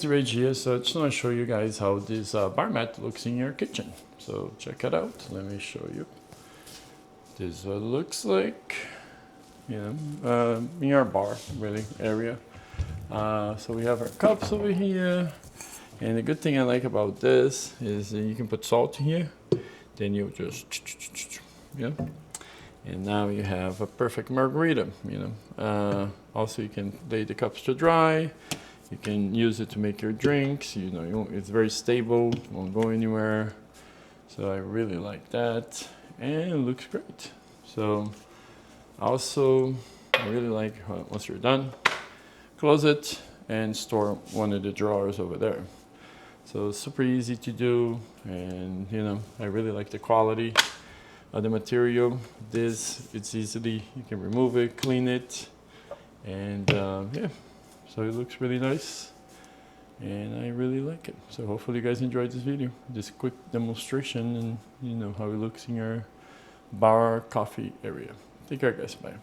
Right here, so I just want to show you guys how this bar mat looks in your kitchen. So check it out. Let me show you. This is what it looks like, in our bar really area. So we have our cups over here, and the good thing I like about this is you can put salt in here. Then you just and now you have a perfect margarita. Also you can lay the cups to dry. You can use it to make your drinks. It's very stable, won't go anywhere. So I really like that, and it looks great. So also, I really like once you're done, close it and store one of the drawers over there. So it's super easy to do, and I really like the quality of the material. It's easily, you can remove it, clean it, and yeah. So it looks really nice, and I really like it. So hopefully you guys enjoyed this video. Just a quick demonstration, and how it looks in your bar coffee area. Take care, guys. Bye.